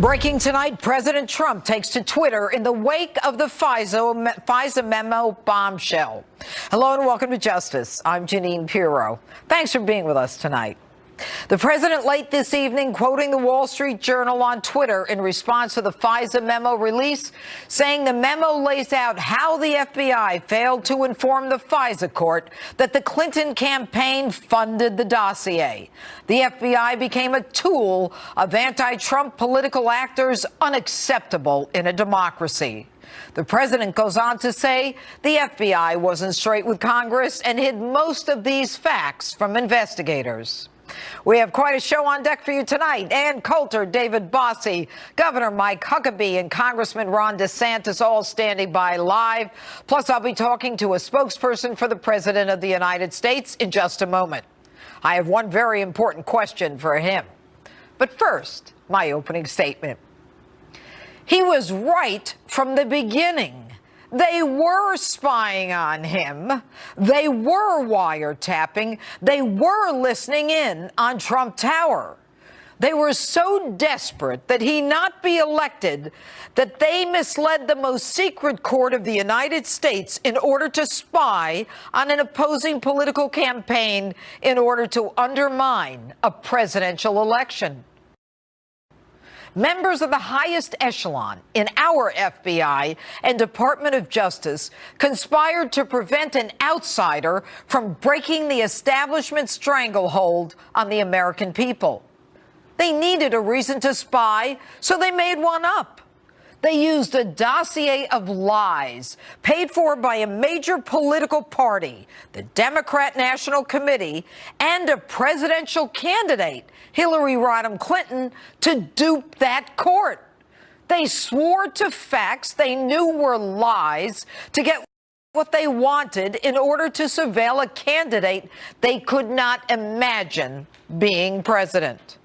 Breaking tonight, President Trump takes to Twitter in the wake of the FISA memo bombshell. Hello and welcome to Justice. I'm Jeanine Piro. Thanks for being with us tonight. The president late this evening quoting the Wall Street Journal on Twitter in response to the FISA memo release, saying the memo lays out how the FBI failed to inform the FISA court that the Clinton campaign funded the dossier. The FBI became a tool of anti-Trump political actors, unacceptable in a democracy. The president goes on to say the FBI wasn't straight with Congress and hid most of these facts from investigators. We have quite a show on deck for you tonight. Ann Coulter, David Bossie, Governor Mike Huckabee, and Congressman Ron DeSantis all standing by live. Plus, I'll be talking to a spokesperson for the President of the United States in just a moment. I have one very important question for him. But first, my opening statement. He was right from the beginning. They were spying on him. They were wiretapping. They were listening in on Trump Tower. They were so desperate that he not be elected that they misled the most secret court of the United States in order to spy on an opposing political campaign in order to undermine a presidential election. Members of the highest echelon in our FBI and Department of Justice conspired to prevent an outsider from breaking the establishment stranglehold on the American people. They needed a reason to spy, so they made one up. They used a dossier of lies paid for by a major political party, the Democrat National Committee, and a presidential candidate, Hillary Rodham Clinton, to dupe that court. They swore to facts they knew were lies to get what they wanted in order to surveil a candidate they could not imagine being president.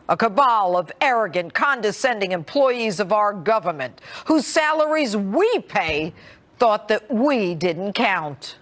A cabal of arrogant, condescending employees of our government whose salaries we pay thought that we didn't count.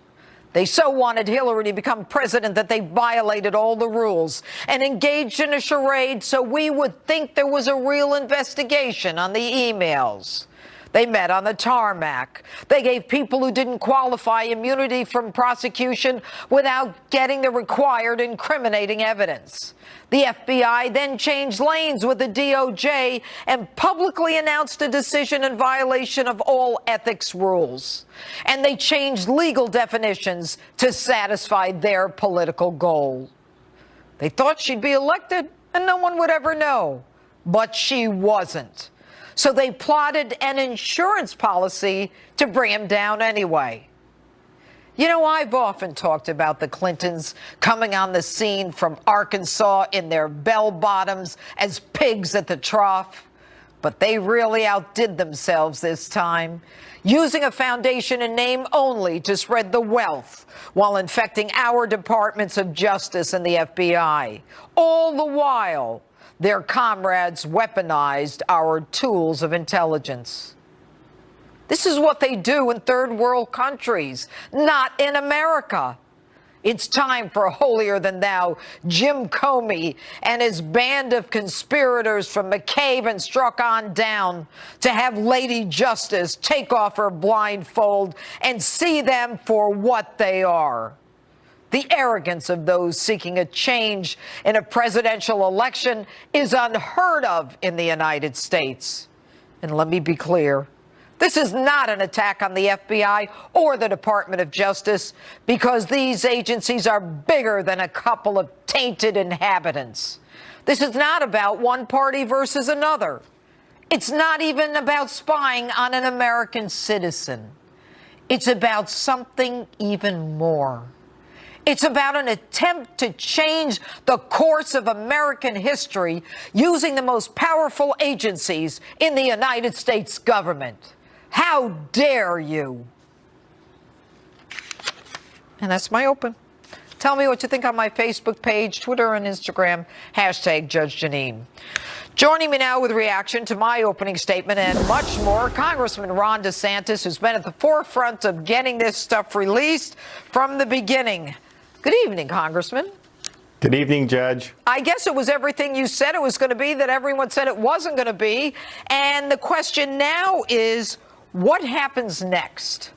They so wanted Hillary to become president that they violated all the rules and engaged in a charade so we would think there was a real investigation on the emails. They met on the tarmac. They gave people who didn't qualify immunity from prosecution without getting the required incriminating evidence. The FBI then changed lanes with the DOJ and publicly announced a decision in violation of all ethics rules. And they changed legal definitions to satisfy their political goal. They thought she'd be elected and no one would ever know. But she wasn't. So they plotted an insurance policy to bring him down anyway. You know, I've often talked about the Clintons coming on the scene from Arkansas in their bell-bottoms as pigs at the trough. But they really outdid themselves this time, using a foundation in name only to spread the wealth while infecting our departments of justice and the FBI. All the while, their comrades weaponized our tools of intelligence. This is what they do in third world countries, not in America. It's time for holier-than-thou Jim Comey and his band of conspirators from McCabe and Strzok on down to have Lady Justice take off her blindfold and see them for what they are. The arrogance of those seeking a change in a presidential election is unheard of in the United States. And let me be clear. This is not an attack on the FBI or the Department of Justice because these agencies are bigger than a couple of tainted inhabitants. This is not about one party versus another. It's not even about spying on an American citizen. It's about something even more. It's about an attempt to change the course of American history using the most powerful agencies in the United States government. How dare you? And that's my open. Tell me what you think on my Facebook page, Twitter, and Instagram, hashtag Judge Jeanine. Joining me now with reaction to my opening statement and much more, Congressman Ron DeSantis, who's been at the forefront of getting this stuff released from the beginning. Good evening, Congressman. Good evening, Judge. I guess it was everything you said it was going to be that everyone said it wasn't going to be. And the question now is, what happens next?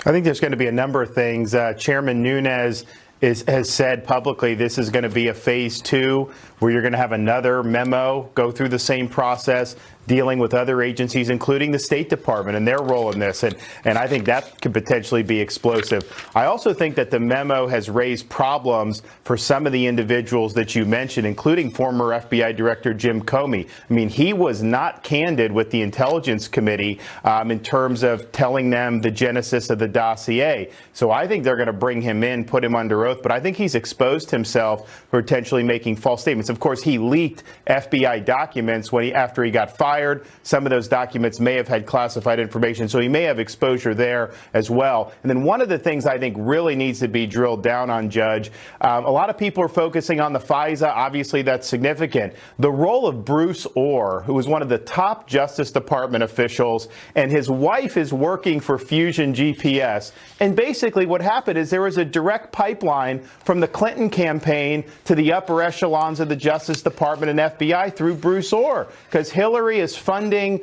I think there's going to be a number of things. Chairman Nunes has said publicly this is going to be a phase 2 where you're going to have another memo go through the same process, dealing with other agencies, including the State Department and their role in this. And I think that could potentially be explosive. I also think that the memo has raised problems for some of the individuals that you mentioned, including former FBI Director Jim Comey. I mean, he was not candid with the Intelligence Committee in terms of telling them the genesis of the dossier. So I think they're going to bring him in, put him under oath. But I think he's exposed himself for potentially making false statements. Of course, he leaked FBI documents after he got fired. Some of those documents may have had classified information, so he may have exposure there as well. And then one of the things I think really needs to be drilled down on, Judge, a lot of people are focusing on the FISA. Obviously, that's significant. The role of Bruce Orr, who was one of the top Justice Department officials, and his wife is working for Fusion GPS. And basically what happened is there was a direct pipeline from the Clinton campaign to the upper echelons of the Justice Department and FBI through Bruce Orr, because Hillary is funding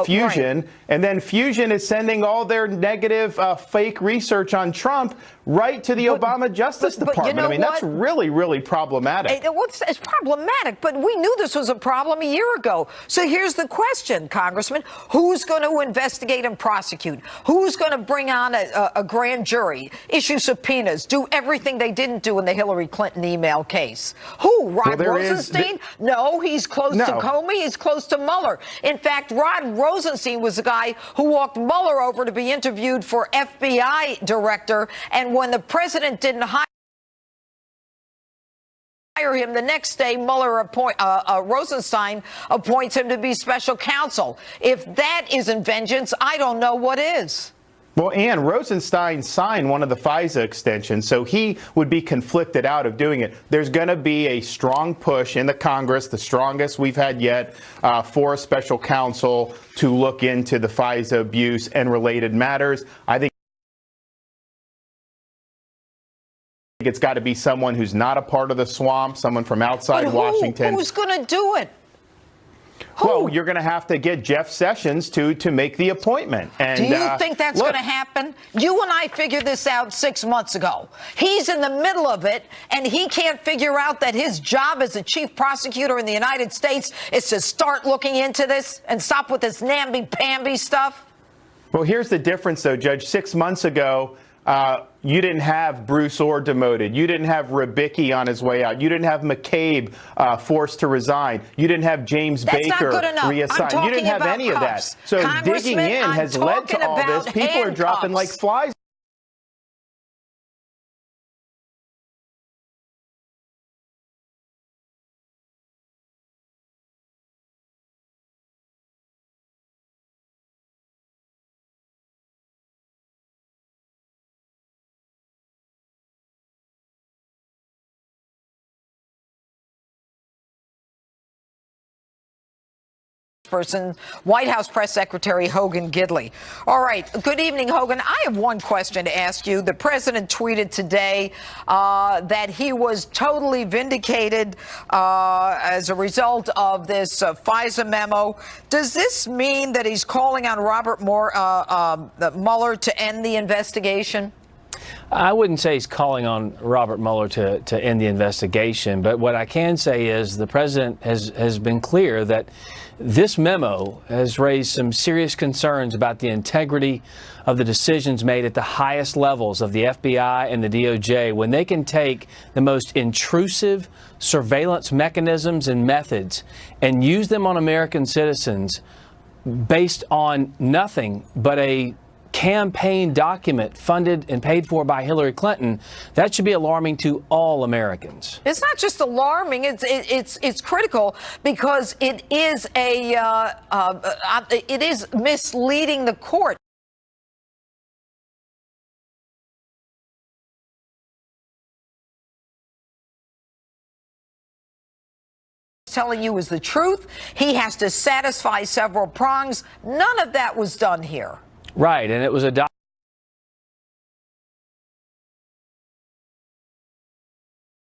Fusion, right. And then Fusion is sending all their negative fake research on Trump right to the Obama Justice Department. You know, I mean, that's really, really problematic. It's problematic, but we knew this was a problem a year ago. So here's the question, Congressman. Who's going to investigate and prosecute? Who's going to bring on a grand jury, issue subpoenas, do everything they didn't do in the Hillary Clinton email case? Who? Rod Rosenstein? No, he's close to Comey. He's close to Mueller. In fact, Rod Rosenstein was the guy who walked Mueller over to be interviewed for FBI director. And when the president didn't hire him the next day, Rosenstein appoints him to be special counsel. If that isn't vengeance, I don't know what is. Well, Ann, Rosenstein signed one of the FISA extensions, so he would be conflicted out of doing it. There's going to be a strong push in the Congress, the strongest we've had yet, for a special counsel to look into the FISA abuse and related matters. I think it's got to be someone who's not a part of the swamp, someone from outside Washington. Who's going to do it? Well, you're going to have to get Jeff Sessions to make the appointment. And, do you think that's going to happen? You and I figured this out 6 months ago. He's in the middle of it, and he can't figure out that his job as a chief prosecutor in the United States is to start looking into this and stop with this namby-pamby stuff? Well, here's the difference, though, Judge. 6 months ago, you didn't have Bruce Orr demoted. You didn't have Rybicki on his way out. You didn't have McCabe forced to resign. You didn't have James Baker reassigned. You didn't have any of that. So digging in has led to all this. People are dropping like flies. Person, White House Press Secretary Hogan Gidley. All right. Good evening, Hogan. I have one question to ask you. The president tweeted today that he was totally vindicated as a result of this FISA memo. Does this mean that he's calling on Robert Mueller to end the investigation? I wouldn't say he's calling on Robert Mueller to end the investigation, but what I can say is the president has been clear that this memo has raised some serious concerns about the integrity of the decisions made at the highest levels of the FBI and the DOJ when they can take the most intrusive surveillance mechanisms and methods and use them on American citizens based on nothing but a campaign document funded and paid for by Hillary Clinton. That should be alarming to all Americans. It's not just alarming; it's critical because it is it is misleading the court. Telling you is the truth. He has to satisfy several prongs. None of that was done here. Right, and it was a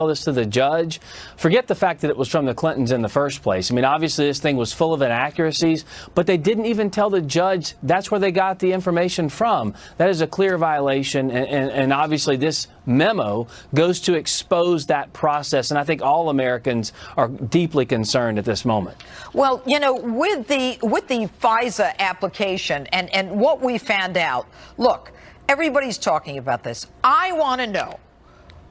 this to the judge. Forget the fact that it was from the Clintons in the first place. I mean, obviously this thing was full of inaccuracies, but they didn't even tell the judge that's where they got the information from. That is a clear violation, and obviously this memo goes to expose that process, and I think all Americans are deeply concerned at this moment. Well, you know, with the FISA application and what we found out, look, everybody's talking about this. I want to know,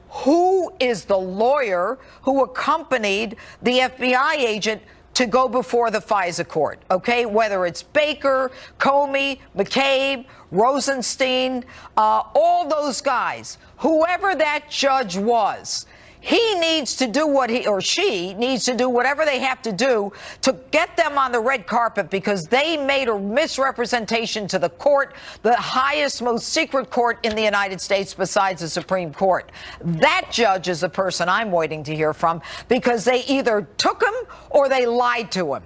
who is the lawyer who accompanied the FBI agent to go before the FISA court? Okay, whether it's Baker, Comey, McCabe, Rosenstein, all those guys, whoever that judge was, he needs to do what he or she needs to do whatever they have to do to get them on the red carpet, because they made a misrepresentation to the court, the highest, most secret court in the United States besides the Supreme Court. That judge is the person I'm waiting to hear from, because they either took him or they lied to him.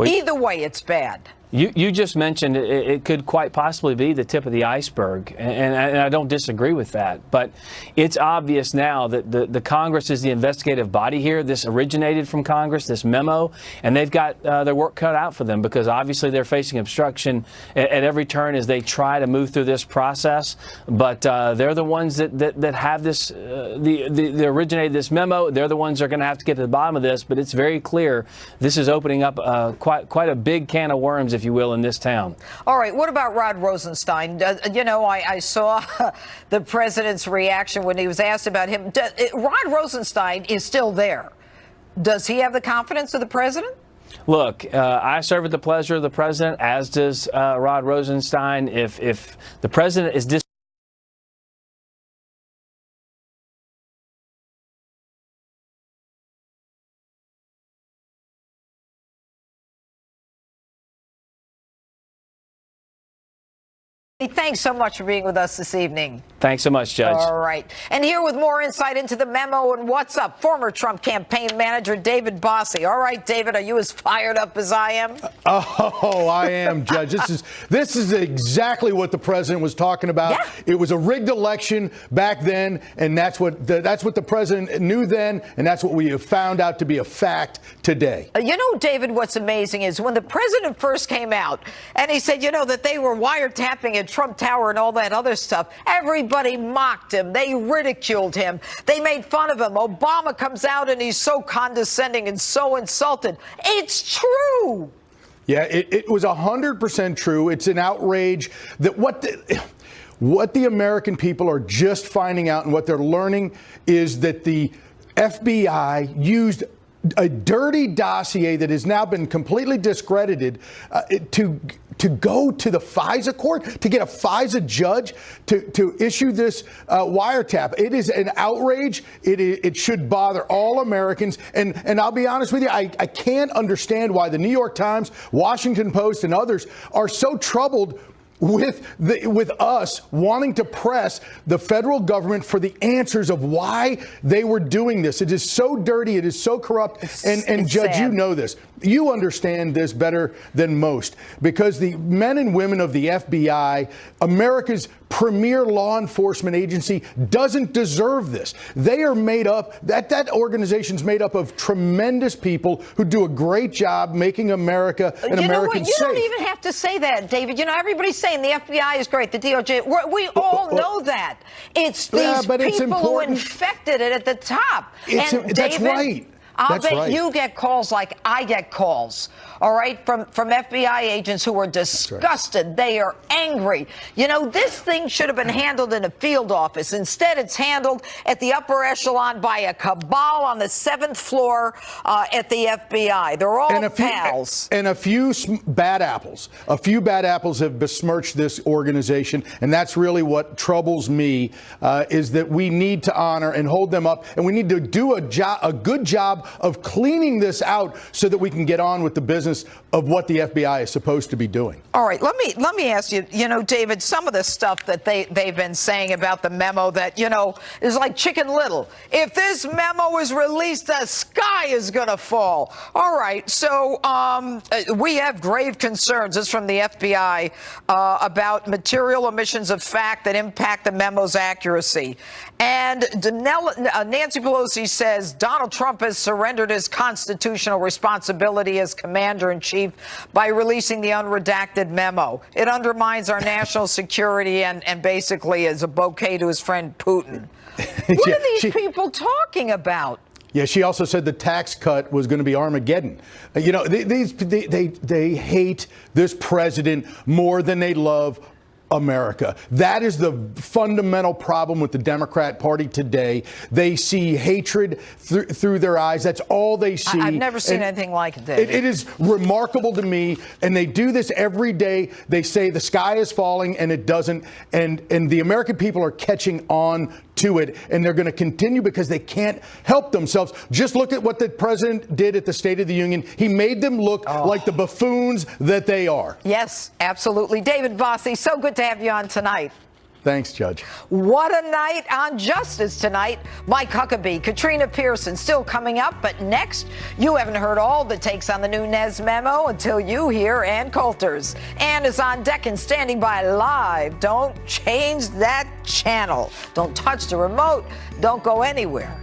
Either way, it's bad. You just mentioned it could quite possibly be the tip of the iceberg, and I don't disagree with that. But it's obvious now that the Congress is the investigative body here. This originated from Congress, this memo, and they've got their work cut out for them, because obviously they're facing obstruction at every turn as they try to move through this process. But they're the ones that have this, the originated this memo. They're the ones that are going to have to get to the bottom of this. But it's very clear this is opening up quite a big can of worms, if you will, in this town. All right. What about Rod Rosenstein? You know, I saw the president's reaction when he was asked about him. Rod Rosenstein is still there. Does he have the confidence of the president? Look, I serve at the pleasure of the president, as does Rod Rosenstein. If the president is Thanks so much for being with us this evening. Thanks so much, Judge. All right. And here with more insight into the memo and what's up, former Trump campaign manager David Bossie. All right, David, are you as fired up as I am? Oh, I am, Judge. This is exactly what the president was talking about. Yeah. It was a rigged election back then, and that's what the president knew then, and that's what we have found out to be a fact today. You know, David, what's amazing is when the president first came out and he said, you know, that they were wiretapping at Trump Tower and all that other stuff, everybody mocked him. They ridiculed him. They made fun of him. Obama comes out and he's so condescending and so insulted. It's true. Yeah, it was 100% true. It's an outrage that what the American people are just finding out, and what they're learning is that the FBI used a dirty dossier that has now been completely discredited to go to the FISA court, to get a FISA judge to issue this wiretap. It is an outrage. It should bother all Americans. And I'll be honest with you, I can't understand why the New York Times, Washington Post, and others are so troubled with us wanting to press the federal government for the answers of why they were doing this. It is so dirty. It is so corrupt. And Judge, sad. you know this. You understand this better than most, because the men and women of the FBI, America's premier law enforcement agency, doesn't deserve this. They are made up, that organization's made up of tremendous people who do a great job making America and Americans safe. You don't even have to say that, David. You know, everybody's saying the FBI is great, the DOJ. We all know that. It's these people who infected it at the top. And that's David, right. I'll bet you get calls like I get calls, all right, from FBI agents who are disgusted. Right. They are angry. You know, this thing should have been handled in a field office. Instead, it's handled at the upper echelon by a cabal on the 7th floor at the FBI. They're all pals. And a few bad apples. A few bad apples have besmirched this organization, and that's really what troubles me, is that we need to honor and hold them up, and we need to do a good job of cleaning this out so that we can get on with the business of what the FBI is supposed to be doing. All right, let me ask you, David, some of the stuff that they've been saying about the memo that, is like Chicken Little. If this memo is released, the sky is going to fall. All right, so we have grave concerns. This is from the FBI about material omissions of fact that impact the memo's accuracy. And Nancy Pelosi says Donald Trump has surrendered his constitutional responsibility as commander-in-chief by releasing the unredacted memo. It undermines our national security and basically is a bouquet to his friend Putin. What are these people talking about? Yeah, she also said the tax cut was going to be Armageddon. They hate this president more than they love America. That is the fundamental problem with the Democrat Party today. They see hatred through their eyes. That's all they see. I've never seen anything like it, David. It is remarkable to me, and they do this every day. They say the sky is falling, and it doesn't. And the American people are catching on to it, and they're going to continue because they can't help themselves. Just look at what the president did at the State of the Union. He made them look like the buffoons that they are. Yes, absolutely. David Bossie, so good to have you on tonight. Thanks, Judge. What a night on Justice tonight. Mike Huckabee, Katrina Pearson still coming up. But next, you haven't heard all the takes on the Nunes memo until you hear Ann Coulter's. Ann is on deck and standing by live. Don't change that channel. Don't touch the remote. Don't go anywhere.